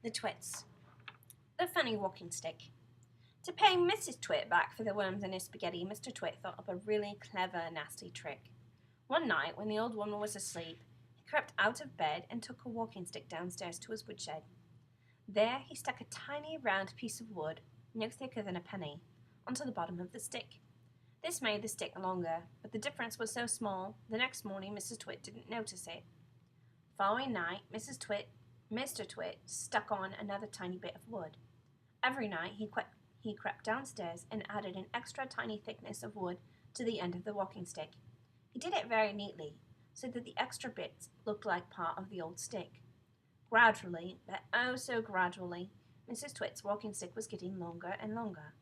The Twits. The funny walking stick. To pay Mrs. Twit back for the worms in his spaghetti, Mr. Twit thought up a really clever, nasty trick. One night, when the old woman was asleep, he crept out of bed and took a walking stick downstairs to his woodshed. There he stuck a tiny round piece of wood, no thicker than a penny, onto the bottom of the stick. This made the stick longer, but the difference was so small, the next morning Mrs. Twit didn't notice it. The following night, Mr. Twit stuck on another tiny bit of wood. Every night he crept downstairs and added an extra tiny thickness of wood to the end of the walking stick. He did it very neatly, so that the extra bits looked like part of the old stick. Gradually, but oh so gradually, Mrs. Twit's walking stick was getting longer and longer.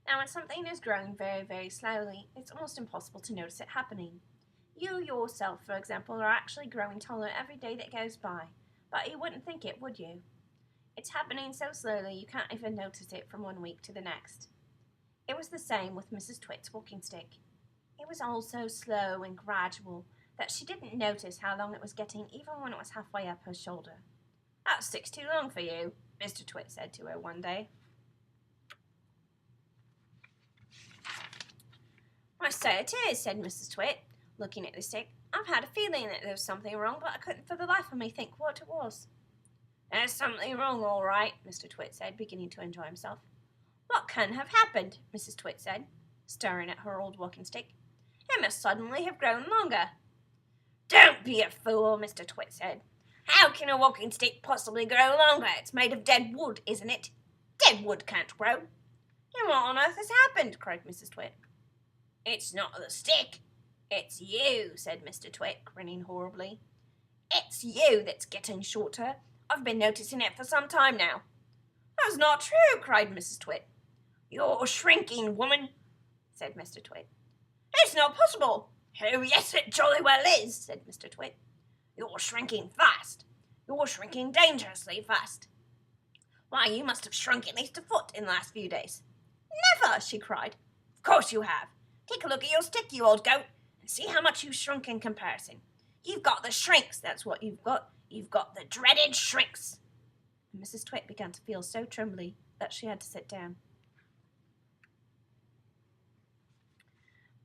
Now, when something is growing very, very slowly, it's almost impossible to notice it happening. You yourself, for example, are actually growing taller every day that goes by, but you wouldn't think it, would you? It's happening so slowly you can't even notice it from one week to the next. It was the same with Mrs. Twit's walking stick. It was all so slow and gradual that she didn't notice how long it was getting even when it was halfway up her shoulder. "That stick's too long for you," Mr. Twit said to her one day. "I say it is," said Mrs. Twit, looking at the stick. "I've had a feeling that there was something wrong, but I couldn't for the life of me think what it was." "There's something wrong, all right," Mr. Twit said, beginning to enjoy himself. "What can have happened?" Mrs. Twit said, staring at her old walking stick. "It must suddenly have grown longer." "Don't be a fool," Mr. Twit said. "How can a walking stick possibly grow longer? It's made of dead wood, isn't it? Dead wood can't grow." "And what on earth has happened?" cried Mrs. Twit. "It's not the stick. It's you," said Mr. Twit, grinning horribly. "It's you that's getting shorter. I've been noticing it for some time now." "That's not true," cried Mrs. Twit. "You're shrinking, woman," said Mr. Twit. "It's not possible." "Oh, yes, it jolly well is," said Mr. Twit. "You're shrinking fast. You're shrinking dangerously fast. Why, you must have shrunk at least a foot in the last few days." "Never!" she cried. "Of course you have. Take a look at your stick, you old goat, and see how much you've shrunk in comparison. You've got the shrinks, that's what you've got. You've got the dreaded shrinks." And Mrs. Twit began to feel so trembly that she had to sit down.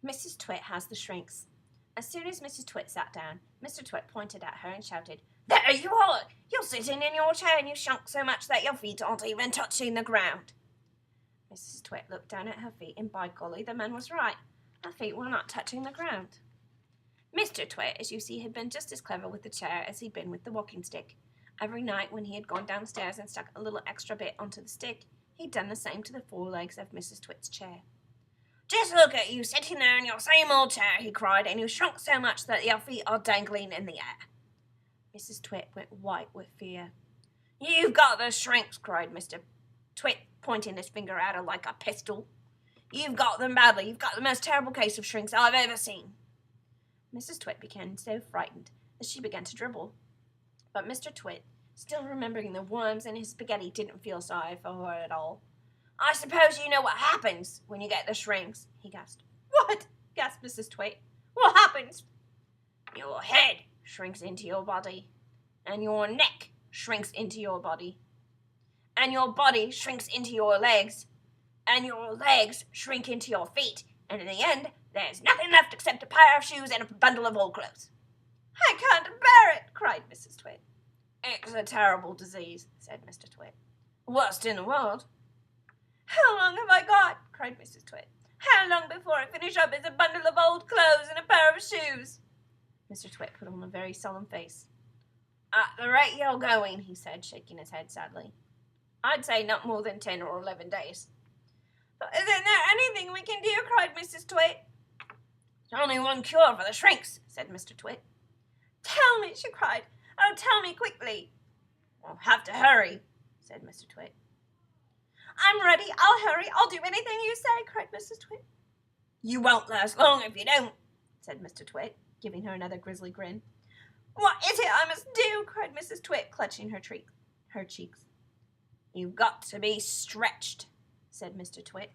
Mrs. Twit has the shrinks. As soon as Mrs. Twit sat down, Mr. Twit pointed at her and shouted, "There you are! You're sitting in your chair and you've shrunk so much that your feet aren't even touching the ground." Mrs. Twit looked down at her feet and by golly, the man was right. Her feet were not touching the ground. Mr. Twit, as you see, had been just as clever with the chair as he'd been with the walking stick. Every night when he had gone downstairs and stuck a little extra bit onto the stick, he'd done the same to the forelegs of Mrs. Twit's chair. "Just look at you sitting there in your same old chair," he cried, "and you've shrunk so much that your feet are dangling in the air." Mrs. Twit went white with fear. "You've got the shrinks," cried Mr. Twit, pointing his finger at her like a pistol. "You've got them badly. You've got the most terrible case of shrinks I've ever seen." Mrs. Twit became so frightened that she began to dribble. But Mr. Twit, still remembering the worms in his spaghetti, didn't feel sorry for her at all. "I suppose you know what happens when you get the shrinks," he gasped. "What?" gasped Mrs. Twit. "What happens?" "Your head shrinks into your body, and your neck shrinks into your body, and your body shrinks into your legs, and your legs shrink into your feet, and in the end, there's nothing left except a pair of shoes and a bundle of old clothes." "I can't bear it," cried Mrs. Twit. "It's a terrible disease," said Mr. Twit. "Worst in the world." "How long have I got?" cried Mrs. Twit. "How long before I finish up as a bundle of old clothes and a pair of shoes?" Mr. Twit put on a very solemn face. "At the rate you're going," he said, shaking his head sadly, "I'd say not more than 10 or 11 days. "But isn't there anything we can do?" cried Mrs. Twit. "There's only one cure for the shrinks," said Mr. Twit. "Tell me," she cried. "Oh, tell me quickly." "We'll have to hurry," said Mr. Twit. "I'm ready. I'll hurry. I'll do anything you say," cried Mrs. Twit. "You won't last long if you don't," said Mr. Twit, giving her another grisly grin. "What is it I must do?" cried Mrs. Twit, clutching her cheeks. "You've got to be stretched," said Mr. Twit.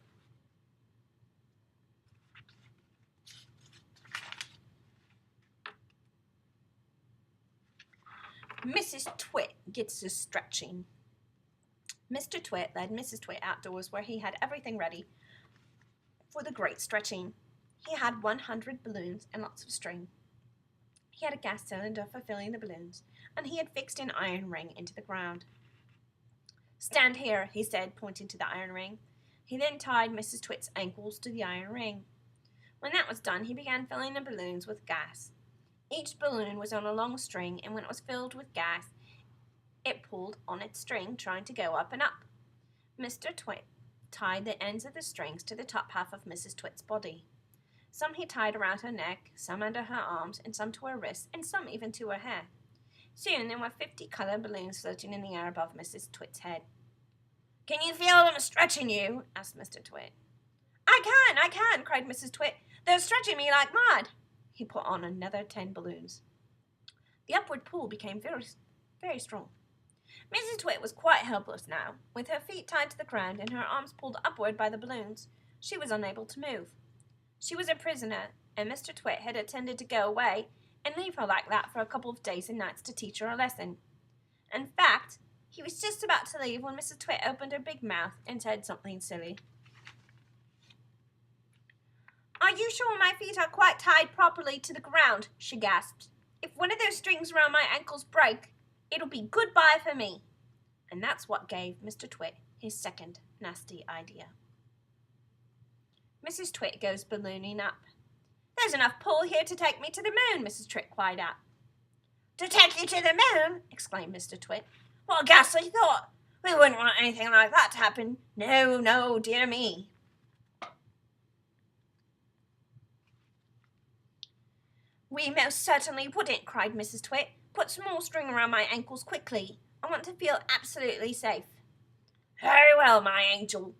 Mrs. Twit gets a stretching. Mr. Twit led Mrs. Twit outdoors where he had everything ready for the great stretching. He had 100 balloons and lots of string. He had a gas cylinder for filling the balloons, and he had fixed an iron ring into the ground. "Stand here," he said, pointing to the iron ring. He then tied Mrs. Twit's ankles to the iron ring. When that was done, he began filling the balloons with gas. Each balloon was on a long string, and when it was filled with gas, it pulled on its string, trying to go up and up. Mr. Twit tied the ends of the strings to the top half of Mrs. Twit's body. Some he tied around her neck, some under her arms, and some to her wrists, and some even to her hair. Soon there were 50 coloured balloons floating in the air above Mrs. Twit's head. "Can you feel them stretching you?" asked Mr. Twit. I can," cried Mrs. Twit. "They're stretching me like mad." He put on another 10 balloons. The upward pull became very, very strong. Mrs. Twit was quite helpless now. With her feet tied to the ground and her arms pulled upward by the balloons, she was unable to move. She was a prisoner, and Mr. Twit had intended to go away and leave her like that for a couple of days and nights to teach her a lesson. In fact, he was just about to leave when Mrs. Twit opened her big mouth and said something silly. "Are you sure my feet are quite tied properly to the ground?" she gasped. "If one of those strings around my ankles break, it'll be goodbye for me." And that's what gave Mr. Twit his second nasty idea. Mrs. Twit goes ballooning up. "There's enough pull here to take me to the moon," Mrs. Twit cried out. "To take you to the moon?" exclaimed Mr. Twit. "What a ghastly thought! We wouldn't want anything like that to happen. No, no, dear me." "We most certainly wouldn't," cried Mrs. Twit. "Put some more string around my ankles quickly. I want to feel absolutely safe." "Very well, my angel,"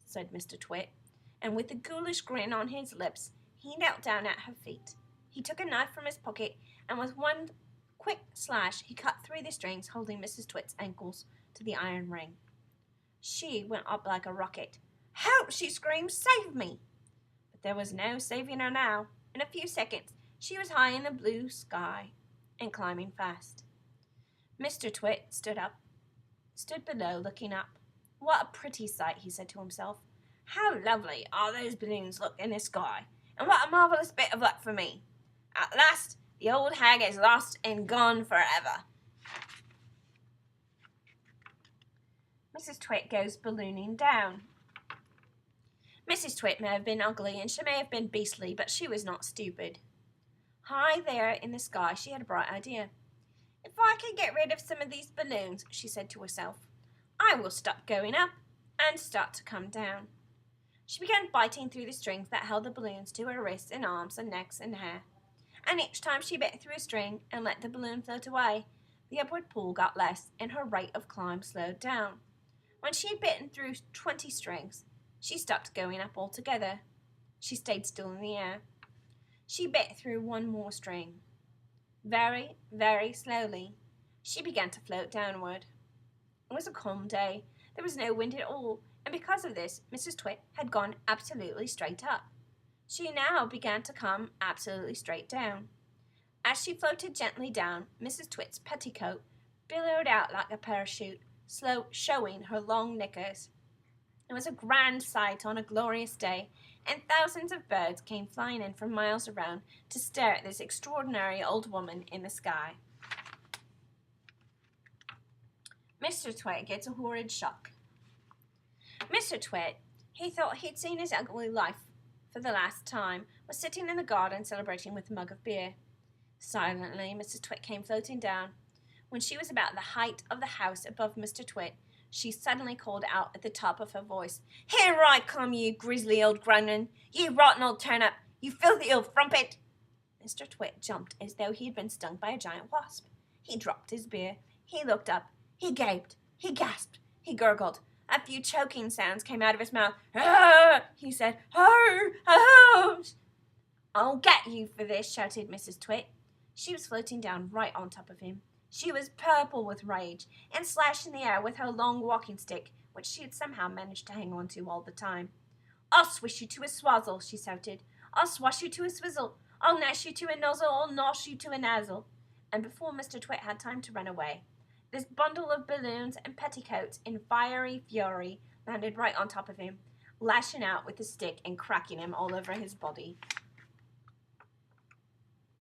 said Mr. Twit, and with a ghoulish grin on his lips, he knelt down at her feet. He took a knife from his pocket, and with one quick slash, he cut through the strings holding Mrs. Twit's ankles to the iron ring. She went up like a rocket. "Help!" she screamed. "Save me!" But there was no saving her now. In a few seconds, she was high in the blue sky and climbing fast. Mr. Twit stood below looking up. "What a pretty sight," he said to himself. "How lovely all those balloons look in the sky, and what a marvellous bit of luck for me. At last, the old hag is lost and gone forever." Mrs. Twit goes ballooning down. Mrs. Twit may have been ugly and she may have been beastly, but she was not stupid. High there in the sky, she had a bright idea. "If I can get rid of some of these balloons," she said to herself, "I will stop going up and start to come down." She began biting through the strings that held the balloons to her wrists and arms and necks and hair. And each time she bit through a string and let the balloon float away, the upward pull got less and her rate of climb slowed down. When she had bitten through 20 strings, she stopped going up altogether. She stayed still in the air. She bit through one more string. Very, very slowly, she began to float downward. It was a calm day. There was no wind at all, and because of this, Mrs. Twit had gone absolutely straight up. She now began to come absolutely straight down. As she floated gently down, Mrs. Twit's petticoat billowed out like a parachute, showing her long knickers. It was a grand sight on a glorious day, and thousands of birds came flying in from miles around to stare at this extraordinary old woman in the sky. Mr. Twit gets a horrid shock. Mr. Twit, he thought he'd seen his ugly life for the last time, was sitting in the garden celebrating with a mug of beer. Silently, Mrs. Twit came floating down. When she was about the height of the house above Mr. Twit, she suddenly called out at the top of her voice, "Here I come, you grisly old gremlin! You rotten old turnip! You filthy old frumpet!" Mr. Twit jumped as though he had been stung by a giant wasp. He dropped his beer. He looked up. He gaped. He gasped. He gurgled. A few choking sounds came out of his mouth. "Ah!" he said. "Oh! Oh!" "I'll get you for this," shouted Mrs. Twit. She was floating down right on top of him. She was purple with rage and slashed in the air with her long walking stick, which she had somehow managed to hang on to all the time. "I'll swish you to a swazzle," she shouted. "I'll swash you to a swizzle. I'll gnash you to a nozzle. I'll nosh you to a nazzle." and before Mr. Twit had time to run away, this bundle of balloons and petticoats in fiery fury landed right on top of him, lashing out with the stick and cracking him all over his body.